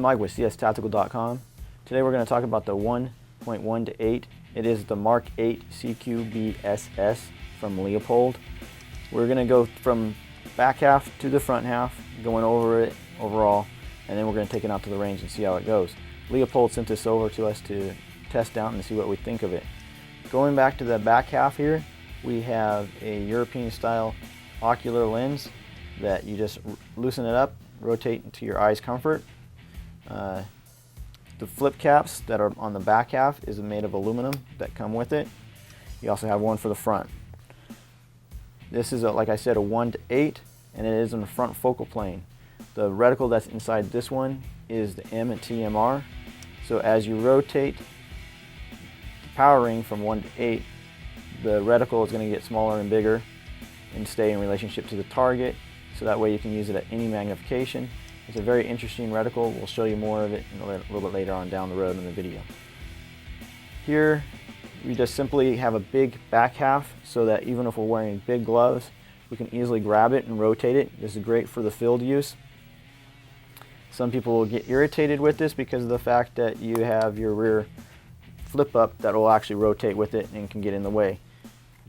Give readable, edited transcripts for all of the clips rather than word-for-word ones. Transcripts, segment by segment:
Mike with cstactical.com. Today we're going to talk about the 1.1-8. It is the Mark 8 CQBSS from Leupold. We're going to go from back half to the front half, going over it overall, and then we're going to take it out to the range and see how it goes. Leupold sent this over to us to test out and see what we think of it. Going back to the back half here, we have a European style ocular lens that you just loosen it up, rotate to your eye's comfort. The flip caps that are on the back half is made of aluminum that come with it. You also have one for the front. This is, like I said, a 1-8, and it is in the front focal plane. The reticle that's inside this one is the M and TMR. So as you rotate the power ring from 1-8, the reticle is going to get smaller and bigger and stay in relationship to the target, so that way you can use it at any magnification. It's a very interesting reticle. We'll show you more of it a little bit later on down the road in the video. Here we just simply have a big back half so that even if we're wearing big gloves, we can easily grab it and rotate it. This is great for the field use. Some people will get irritated with this because of the fact that you have your rear flip up that will actually rotate with it and can get in the way.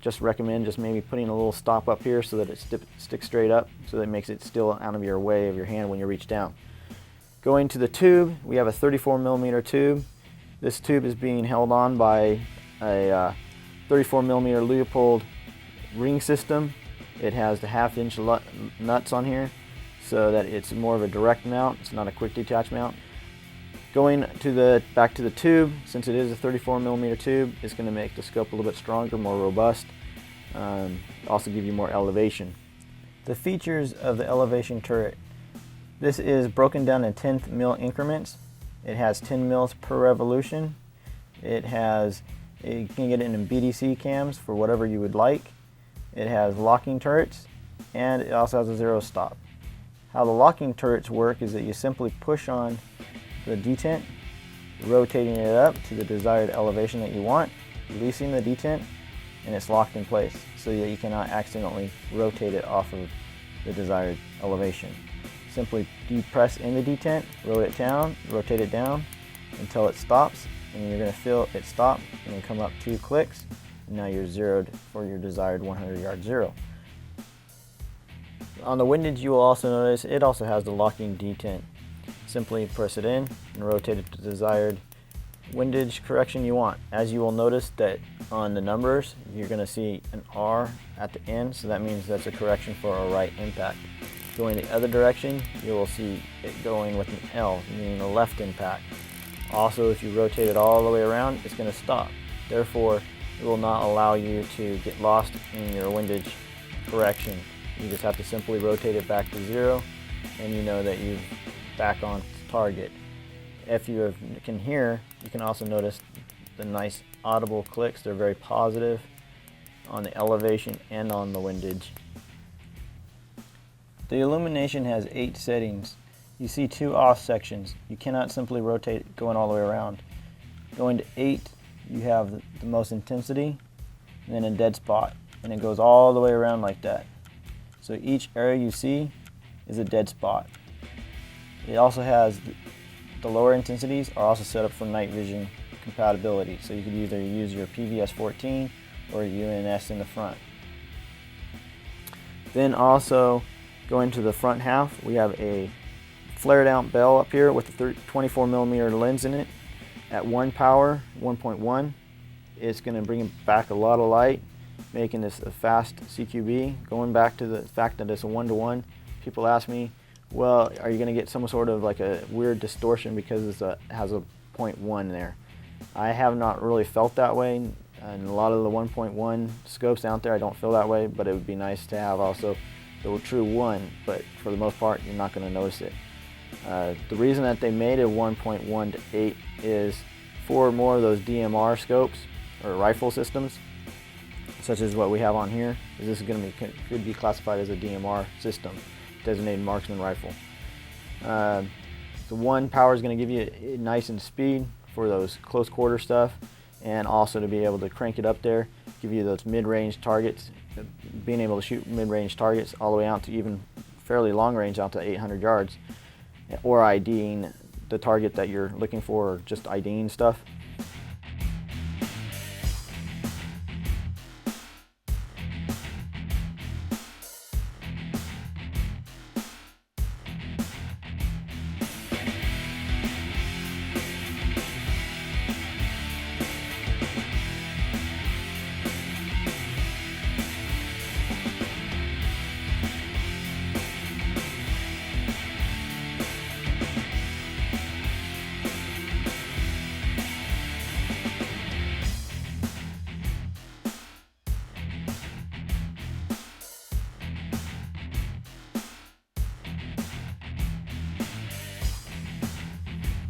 Just recommend just maybe putting a little stop up here so that it sticks straight up, so that it makes it still out of your way of your hand when you reach down. Going to the tube, we have a 34mm tube. This tube is being held on by a 34mm Leupold ring system. It has the 1/2-inch nuts on here so that it's more of a direct mount. It's not a quick detach mount. Going to back to the tube, since it is a 34mm tube, it's going to make the scope a little bit stronger, more robust, also give you more elevation. The features of the elevation turret. This is broken down in 10th mil increments. It has 10 mils per revolution. You can get it in BDC cams for whatever you would like. It has locking turrets, and it also has a zero stop. How the locking turrets work is that you simply push on the detent, rotating it up to the desired elevation that you want, releasing the detent, and it's locked in place so that you cannot accidentally rotate it off of the desired elevation. Simply depress in the detent, rotate it down until it stops, and you're going to feel it stop and then come up 2 clicks, and now you're zeroed for your desired 100-yard zero. On the windage, you will also notice it also has the locking detent. Simply press it in and rotate it to the desired windage correction you want. As you will notice that on the numbers, you're going to see an R at the end, so that means that's a correction for a right impact. Going the other direction, you will see it going with an L, meaning a left impact. Also, if you rotate it all the way around, it's going to stop. Therefore, it will not allow you to get lost in your windage correction. You just have to simply rotate it back to 0, and you know that you've back on target. If you can hear, you can also notice the nice audible clicks. They're very positive on the elevation and on the windage. The illumination has 8 settings. You see 2 off sections. You cannot simply rotate it going all the way around. Going to 8, you have the most intensity, and then a dead spot, and it goes all the way around like that. So each area you see is a dead spot. It also has the lower intensities are also set up for night vision compatibility, so you could either use your PVS-14 or UNS in the front. Then also going to the front half, we have a flared out bell up here with a 24mm lens in it at 1 power, 1.1. It's going to bring back a lot of light, making this a fast CQB. Going back to the fact that it's a 1-to-1, people ask me, well, are you going to get some sort of like a weird distortion because it has a 0.1 there? I have not really felt that way, and a lot of the 1.1 scopes out there I don't feel that way, but it would be nice to have also the true 1, but for the most part you're not going to notice it. The reason that they made it 1.1-8 is for more of those DMR scopes or rifle systems, such as what we have on here. This is going to could be classified as a DMR system, designated marksman rifle. The 1 power is going to give you nice and speed for those close quarter stuff, and also to be able to crank it up there, give you those mid-range targets, being able to shoot mid-range targets all the way out to even fairly long range, out to 800 yards, or IDing the target that you're looking for, or just IDing stuff.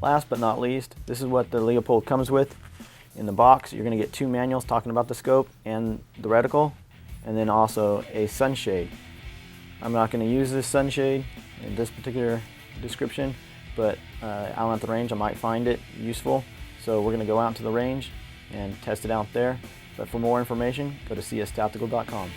Last but not least, this is what the Leupold comes with in the box. You're going to get 2 manuals talking about the scope and the reticle, and then also a sunshade. I'm not going to use this sunshade in this particular description, but out at the range I might find it useful. So we're going to go out to the range and test it out there. But for more information, go to cstactical.com.